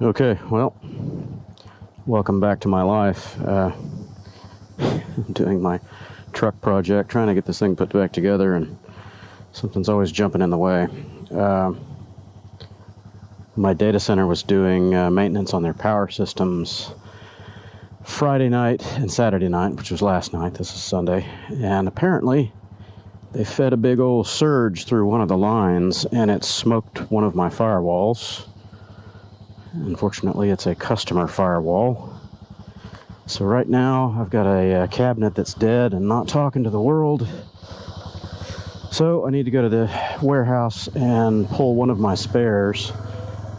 Okay, well, welcome back to my life. I'm doing my truck project, trying to get this thing put back together, and something's always jumping in the way. My data center was doing maintenance on their power systems Friday night and Saturday night, which was last night. This is Sunday. And apparently they fed a big old surge through one of the lines, and it smoked one of my firewalls. Unfortunately, it's a customer firewall. So right now, I've got a cabinet that's dead and not talking to the world. So I need to go to the warehouse and pull one of my spares.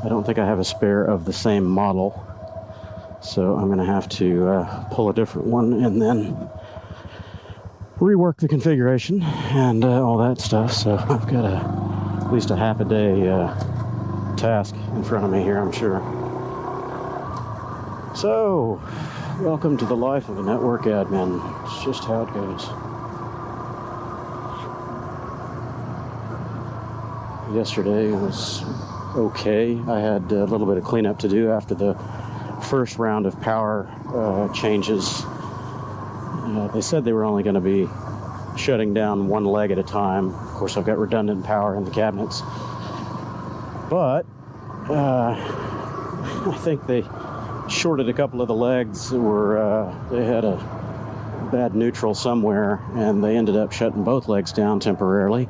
I don't think I have a spare of the same model. So I'm going to have to pull a different one and then rework the configuration and all that stuff. So I've got at least a half a day task in front of me here, I'm sure. So, welcome to the life of a network admin. It's just how it goes. Yesterday was okay. I had a little bit of cleanup to do after the first round of power changes. They said they were only going to be shutting down one leg at a time. Of course, I've got redundant power in the cabinets. But I think they shorted a couple of the legs. They had a bad neutral somewhere, and they ended up shutting both legs down temporarily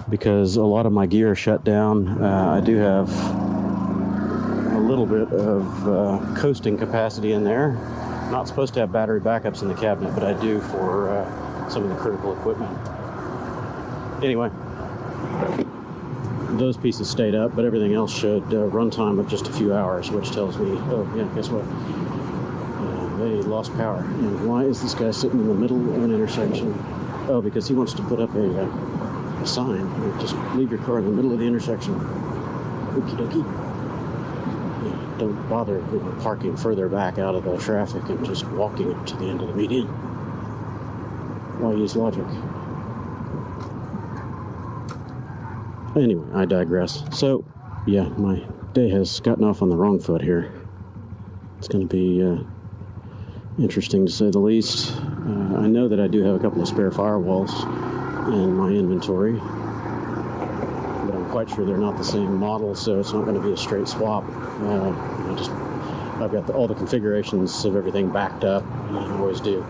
because a lot of my gear shut down. I do have a little bit of coasting capacity in there. Not supposed to have battery backups in the cabinet, but I do for some of the critical equipment. Anyway, those pieces stayed up, but everything else showed runtime of just a few hours, which tells me, oh yeah, guess what? They lost power. And why is this guy sitting in the middle of an intersection? Oh, because he wants to put up a sign. Just leave your car in the middle of the intersection. Okie dokie. Yeah, don't bother parking further back out of the traffic and just walking up to the end of the median. Why use logic? Anyway, I digress. So, yeah, my day has gotten off on the wrong foot here. It's going to be interesting to say the least. I know that I do have a couple of spare firewalls in my inventory, but I'm quite sure they're not the same model, so it's not going to be a straight swap. I've got all the configurations of everything backed up, and I always do.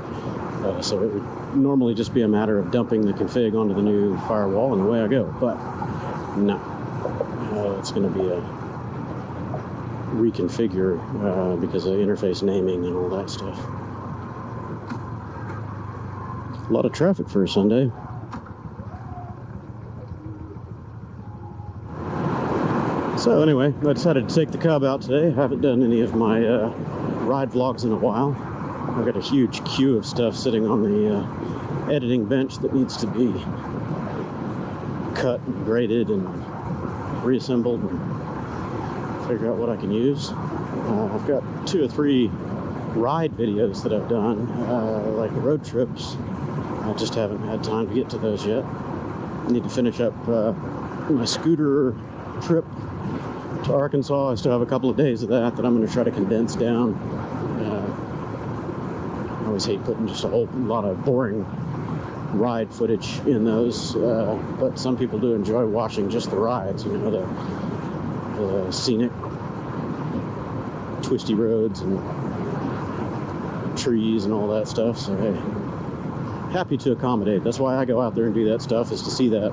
So it would normally just be a matter of dumping the config onto the new firewall, and away I go. But no, it's going to be a reconfigure because of interface naming and all that stuff. A lot of traffic for a Sunday. So anyway, I decided to take the Cub out today. I haven't done any of my ride vlogs in a while. I've got a huge queue of stuff sitting on the editing bench that needs to be cut and graded and reassembled and figure out what I can use. I've got 2 or 3 ride videos that I've done, like the road trips. I just haven't had time to get to those yet. I need to finish up my scooter trip to Arkansas. I still have a couple of days of that I'm going to try to condense down. I always hate putting just a whole lot of boring ride footage in those, but some people do enjoy watching just the rides, you know, the scenic twisty roads and trees and all that stuff. So hey, happy to accommodate. That's why I go out there and do that stuff, is to see that.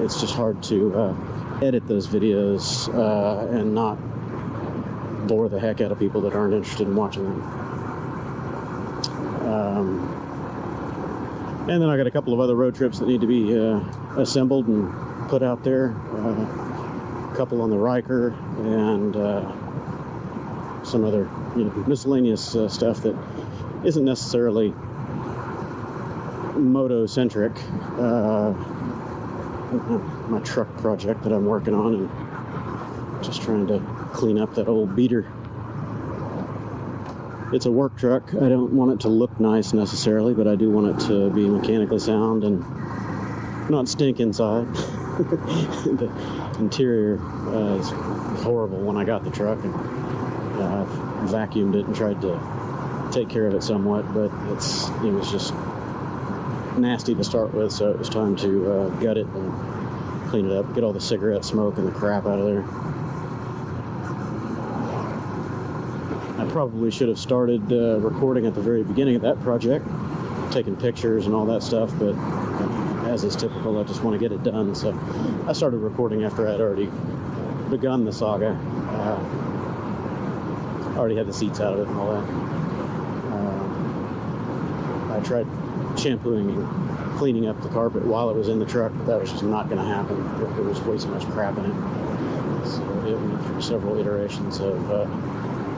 It's just hard to edit those videos and not bore the heck out of people that aren't interested in watching them. And then I got a couple of other road trips that need to be assembled and put out there. A couple on the Riker and some other, miscellaneous stuff that isn't necessarily moto-centric. My truck project that I'm working on, and just trying to clean up that old beater. It's a work truck. I don't want it to look nice necessarily, but I do want it to be mechanically sound and not stink inside. interior is horrible when I got the truck, and I vacuumed it and tried to take care of it somewhat, but it was just nasty to start with, so it was time to gut it and clean it up, get all the cigarette smoke and the crap out of there. I probably should have started recording at the very beginning of that project, taking pictures and all that stuff, but as is typical, I just want to get it done, so I started recording after I'd already begun the saga. I already had the seats out of it and all that. I tried shampooing and cleaning up the carpet while it was in the truck, but that was just not going to happen. There was way too much crap in it. So it went through several iterations of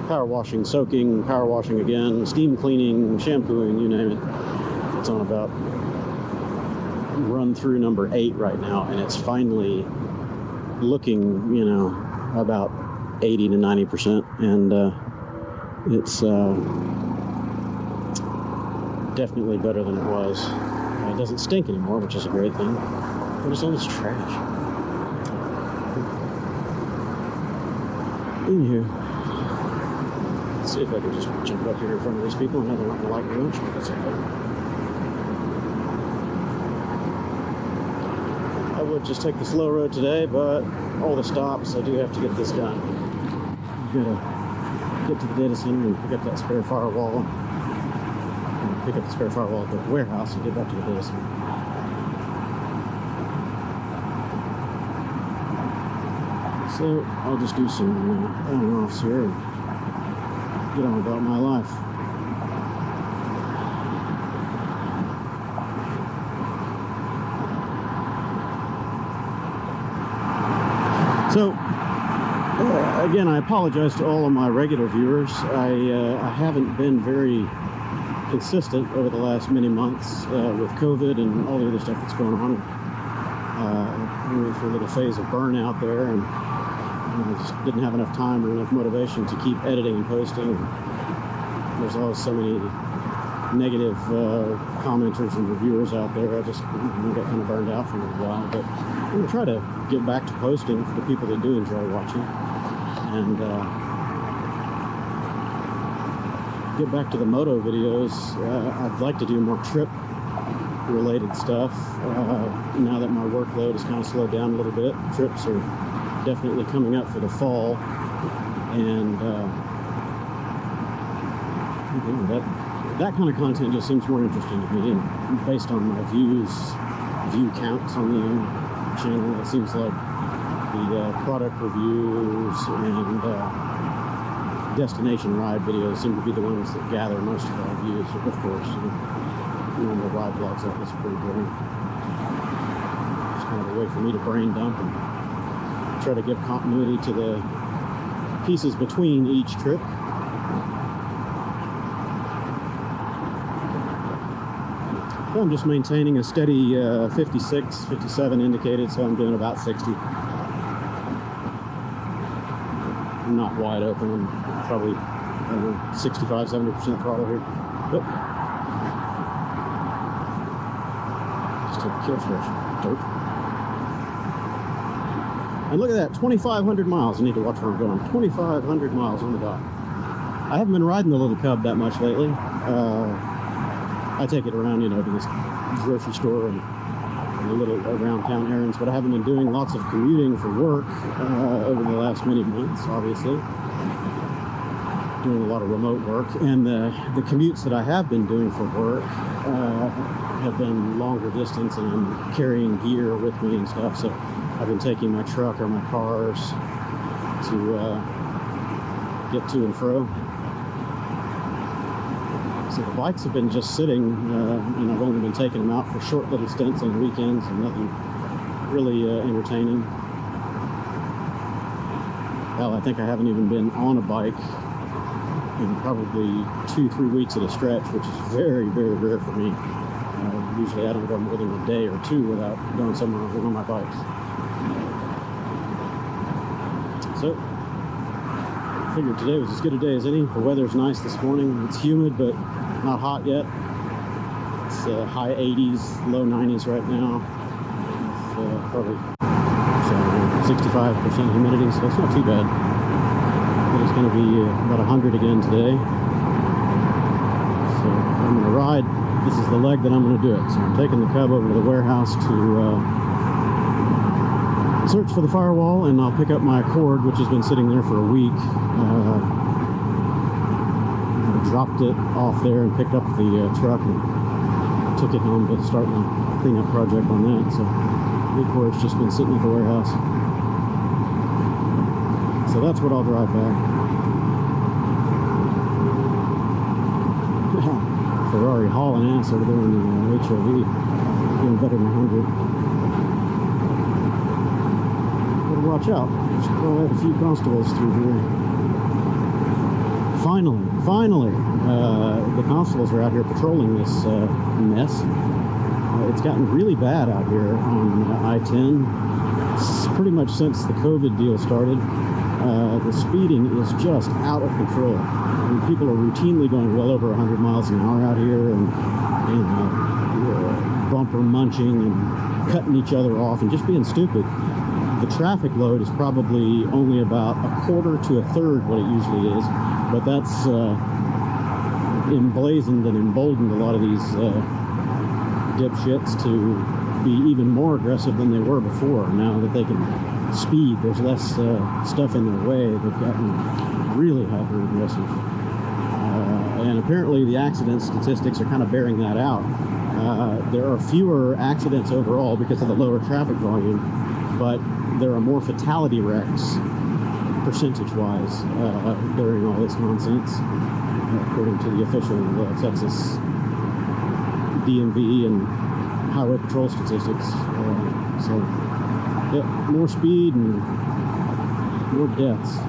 power washing, soaking, power washing again, steam cleaning, shampooing, you name it. It's on about run through number 8 right now, and it's finally looking, about 80 to 90%, and it's definitely better than it was. It doesn't stink anymore, which is a great thing. But it's all this trash. Anywho, let's see if I can just jump up here in front of these people. I know they're not going to like me much, but that's okay. I would just take the slow road today, but all the stops, I do have to get this done. I've got to get to the data center and pick up that spare firewall. Pick up the spare firewall at the warehouse and get back to the data center. So I'll just do some on and offs here and get on about my life. So again, I apologize to all of my regular viewers. I haven't been very consistent over the last many months with COVID and all the other stuff that's going on. We went through a little phase of burnout there, and I just didn't have enough time or enough motivation to keep editing and posting. There's always so many negative commenters and reviewers out there. I just got kind of burned out for a little while, but I'm going to try to get back to posting for the people that do enjoy watching, and get back to the moto videos. I'd like to do more trip related stuff now that my workload has kind of slowed down a little bit. Trips are definitely coming up for the fall, and that kind of content just seems more interesting to me, and based on my view counts on the channel, it seems like the product reviews and destination ride videos seem to be the ones that gather most of our views. Of course, the ride vlogs like this are pretty boring. It's kind of a way for me to brain dump and try to give continuity to the pieces between each trip. So I'm just maintaining a steady 56, 57 indicated, so I'm doing about 60. I'm not wide open. I'm probably 65, 70% throttle here. But just take a kill switch. Dope. And look at that, 2,500 miles. I need to watch where I'm going. 2,500 miles on the dot. I haven't been riding the little Cub that much lately. I take it around, to this grocery store and a little around town errands, but I haven't been doing lots of commuting for work over the last many months, obviously. Doing a lot of remote work, and the commutes that I have been doing for work have been longer distance, and I'm carrying gear with me and stuff, so I've been taking my truck or my cars to get to and fro. So the bikes have been just sitting, and I've only been taking them out for short little stints on the weekends, and nothing really entertaining. Hell, I think I haven't even been on a bike in probably 2-3 weeks at a stretch, which is very, very rare for me. Usually I don't go more than a day or two without going somewhere with one of my bikes. So, I figured today was as good a day as any. The weather's nice this morning. It's humid, but not hot yet. It's high 80s, low 90s right now. It's probably So 65% humidity, so it's not too bad. But it's going to be about 100 again today. So I'm going to ride. This is the leg that I'm going to do it. So I'm taking the Cub over to the warehouse to search for the firewall, and I'll pick up my cord, which has been sitting there for a week. I dropped it off there and picked up the truck and took it home to start my cleanup project on that. So the cord's just been sitting at the warehouse. So that's what I'll drive back. Ferrari hauling ass over there in the HOV. Doing better than 100. Gotta watch out. There's probably had a few constables through here. Finally, the constables are out here patrolling this mess. It's gotten really bad out here on I-10. Pretty much since the COVID deal started. The speeding is just out of control. I mean, people are routinely going well over 100 miles an hour out here, and bumper munching and cutting each other off and just being stupid. The traffic load is probably only about a quarter to a third what it usually is, but that's emblazoned and emboldened a lot of these dipshits to be even more aggressive than they were before. Now that they can speed, there's less stuff in their way. They've gotten really hyper aggressive, and apparently the accident statistics are kind of bearing that out. There are fewer accidents overall because of the lower traffic volume, but there are more fatality wrecks percentage-wise during all this nonsense, according to the official Texas DMV and highway patrol statistics. So yeah, more speed and more deaths.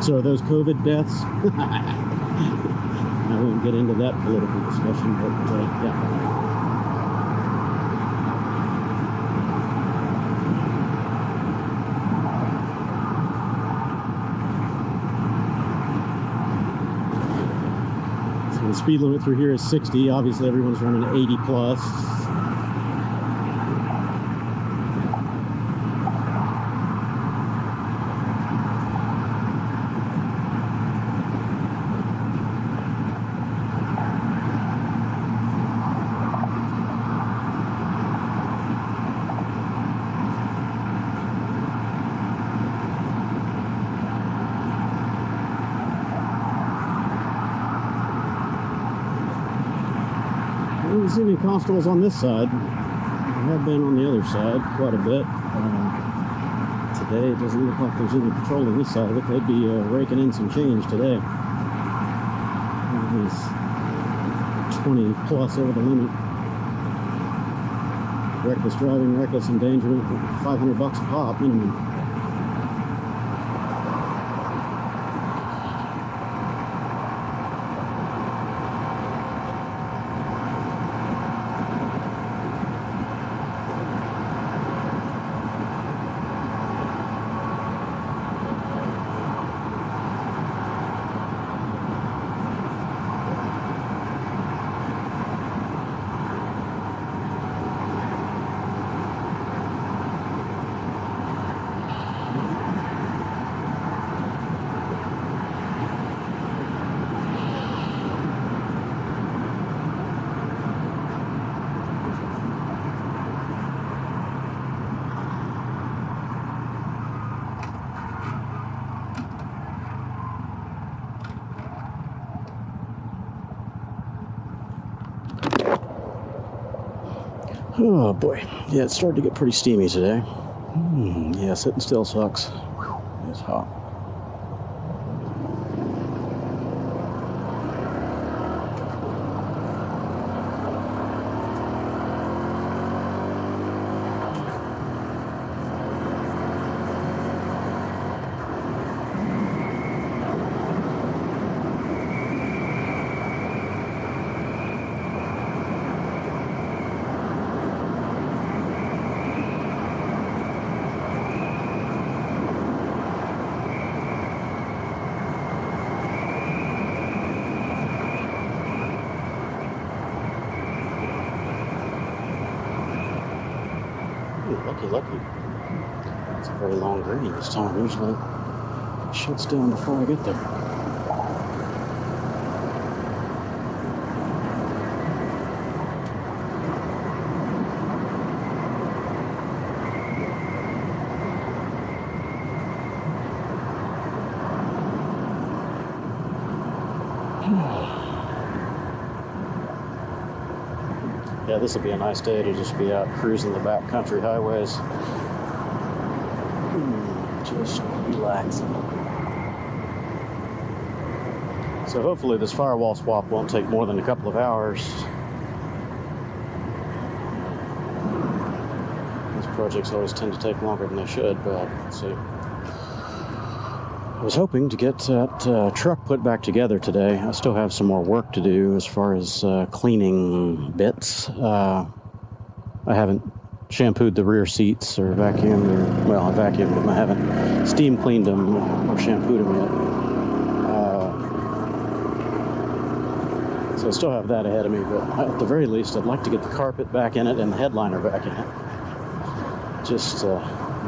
So are those COVID deaths? I won't get into that political discussion, but yeah. So the speed limit through here is 60. Obviously everyone's running 80 plus. I don't see any constables on this side. There have been on the other side quite a bit. Today it doesn't look like there's any patrolling this side of it. They'd be raking in some change today. He's 20 plus over the limit. Reckless driving, reckless endangerment, $500 a pop minimum. Oh boy, yeah, it's starting to get pretty steamy today. Yeah, sitting still sucks. Whew, it's hot. Lucky. It's a very long green this time. Usually it shuts down before I get there. Yeah, this would be a nice day to just be out cruising the back country highways. Just relaxing. So hopefully this firewall swap won't take more than a couple of hours. These projects always tend to take longer than they should, but let's see. I was hoping to get that truck put back together today. I still have some more work to do as far as cleaning bits. I haven't shampooed the rear seats or vacuumed, I vacuumed them. I haven't steam cleaned them or shampooed them yet. So I still have that ahead of me, but at the very least, I'd like to get the carpet back in it and the headliner back in it. Just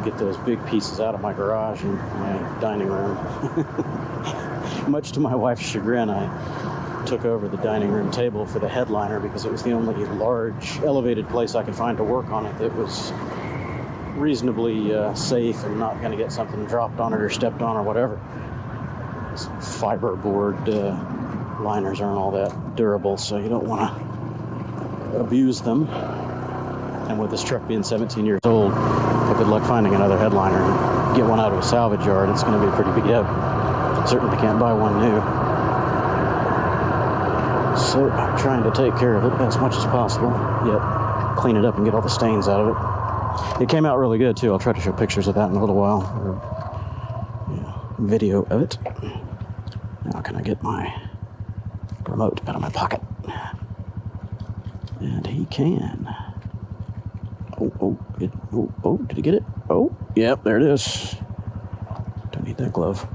get those big pieces out of my garage and my dining room. Much to my wife's chagrin, I took over the dining room table for the headliner because it was the only large elevated place I could find to work on it that was reasonably safe and not going to get something dropped on it or stepped on or whatever. These fiberboard liners aren't all that durable, so you don't want to abuse them. And with this truck being 17 years old, if good luck finding another headliner and get one out of a salvage yard, it's going to be a pretty big deal. Certainly can't buy one new. So I'm trying to take care of it as much as possible, yet clean it up and get all the stains out of it. It came out really good too. I'll try to show pictures of that in a little while, or video of it. Now can I get my remote out of my pocket? And he can. Did he get it? Oh, yep, there it is. Don't need that glove.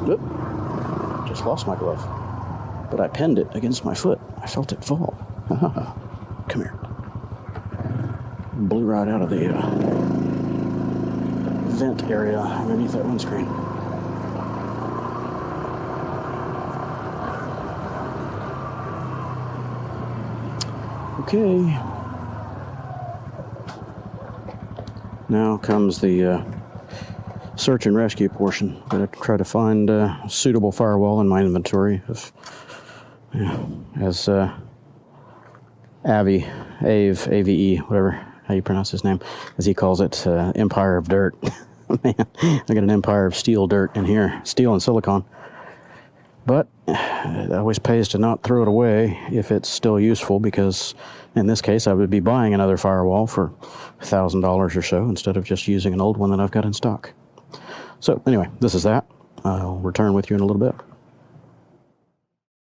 Oop, just lost my glove. But I pinned it against my foot. I felt it fall. Come here. Blew right out of the vent area underneath that windscreen. Okay. Now comes the search and rescue portion. I'm going to try to find a suitable firewall in my inventory of, as Ave, whatever, how you pronounce his name, as he calls it, Empire of Dirt. Man, I got an empire of steel dirt in here, steel and silicone. But it always pays to not throw it away if it's still useful, because in this case I would be buying another firewall for $1,000 or so instead of just using an old one that I've got in stock. So anyway, this is that. I'll return with you in a little bit.